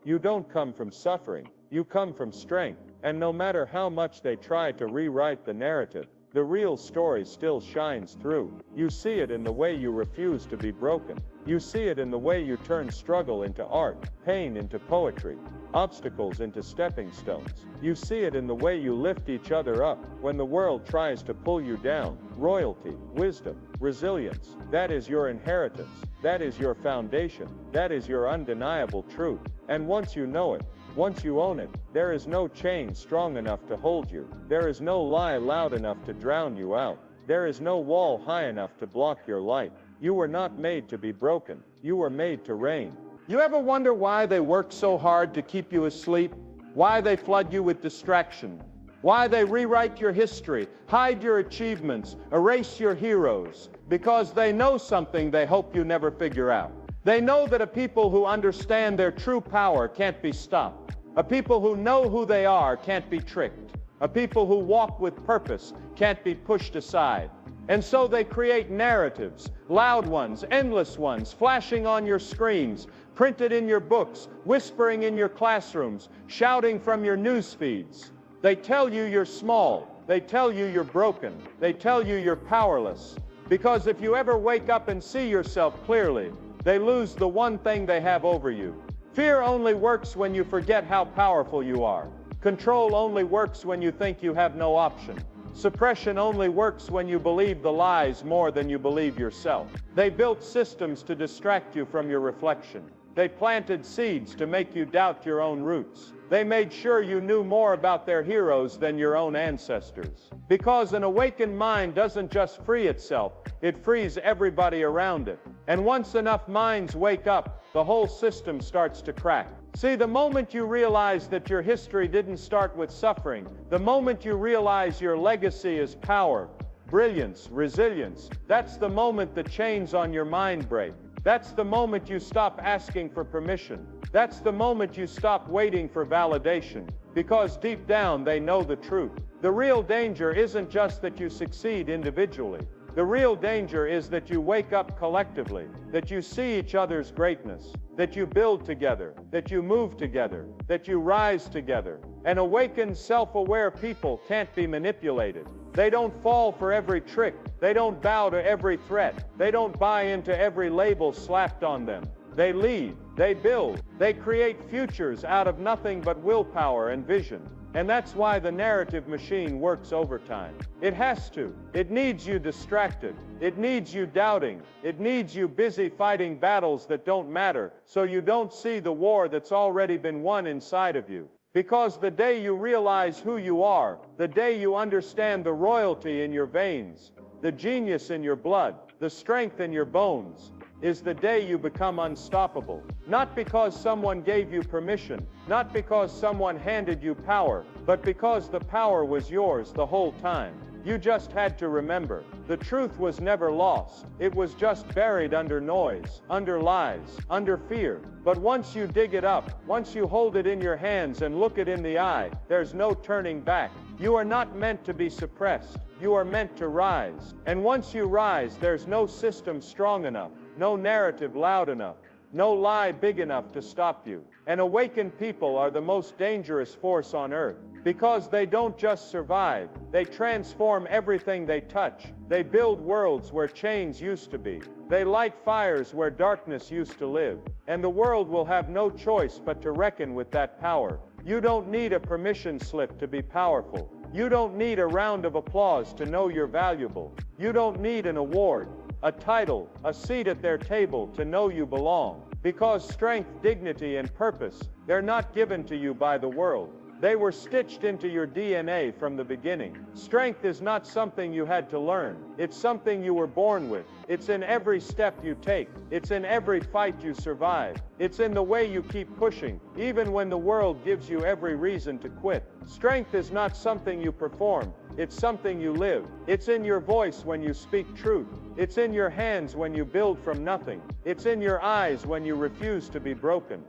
You don't come from suffering, you come from strength. And no matter how much they try to rewrite the narrative, the real story still shines through. You see it in the way you refuse to be broken. You see it in the way you turn struggle into art, pain into poetry, obstacles into stepping stones. You see it in the way you lift each other up when the world tries to pull you down. Royalty, wisdom, resilience, that is your inheritance. That is your foundation. That is your undeniable truth. And once you know it, once you own it, there is no chain strong enough to hold you. There is no lie loud enough to drown you out. There is no wall high enough to block your light. You were not made to be broken. You were made to reign. You ever wonder why they work so hard to keep you asleep? Why they flood you with distraction? Why they rewrite your history, hide your achievements, erase your heroes? Because they know something they hope you never figure out. They know that a people who understand their true power can't be stopped. A people who know who they are can't be tricked. A people who walk with purpose can't be pushed aside. And so they create narratives, loud ones, endless ones, flashing on your screens, printed in your books, whispering in your classrooms, shouting from your news feeds. They tell you you're small. They tell you you're broken. They tell you you're powerless. Because if you ever wake up and see yourself clearly, they lose the one thing they have over you. Fear only works when you forget how powerful you are. Control only works when you think you have no option. Suppression only works when you believe the lies more than you believe yourself. They built systems to distract you from your reflection. They planted seeds to make you doubt your own roots. They made sure you knew more about their heroes than your own ancestors. Because an awakened mind doesn't just free itself, it frees everybody around it. And once enough minds wake up, the whole system starts to crack. See, the moment you realize that your history didn't start with suffering, the moment you realize your legacy is power, brilliance, resilience, that's the moment the chains on your mind break. That's the moment you stop asking for permission. That's the moment you stop waiting for validation. Because deep down they know the truth. The real danger isn't just that you succeed individually. The real danger is that you wake up collectively, that you see each other's greatness, that you build together, that you move together, that you rise together. An awakened, self-aware people can't be manipulated. They don't fall for every trick. They don't bow to every threat. They don't buy into every label slapped on them. They lead, they build, they create futures out of nothing but willpower and vision. And that's why the narrative machine works overtime. It has to. It needs you distracted. It needs you doubting. It needs you busy fighting battles that don't matter, so you don't see the war that's already been won inside of you. Because the day you realize who you are, the day you understand the royalty in your veins, the genius in your blood, the strength in your bones, is the day you become unstoppable. Not because someone gave you permission, not because someone handed you power, but because the power was yours the whole time. You just had to remember, the truth was never lost. It was just buried under noise, under lies, under fear. But once you dig it up, once you hold it in your hands and look it in the eye, there's no turning back. You are not meant to be suppressed. You are meant to rise. And once you rise, there's no system strong enough, no narrative loud enough, no lie big enough to stop you. And awakened people are the most dangerous force on earth, because they don't just survive, they transform everything they touch. They build worlds where chains used to be. They light fires where darkness used to live. And the world will have no choice but to reckon with that power. You don't need a permission slip to be powerful. You don't need a round of applause to know you're valuable. You don't need an award, a title, a seat at their table to know you belong. Because strength, dignity, and purpose, they're not given to you by the world. They were stitched into your DNA from the beginning. Strength is not something you had to learn. It's something you were born with. It's in every step you take. It's in every fight you survive. It's in the way you keep pushing, even when the world gives you every reason to quit. Strength is not something you perform. It's something you live. It's in your voice when you speak truth. It's in your hands when you build from nothing. It's in your eyes when you refuse to be broken.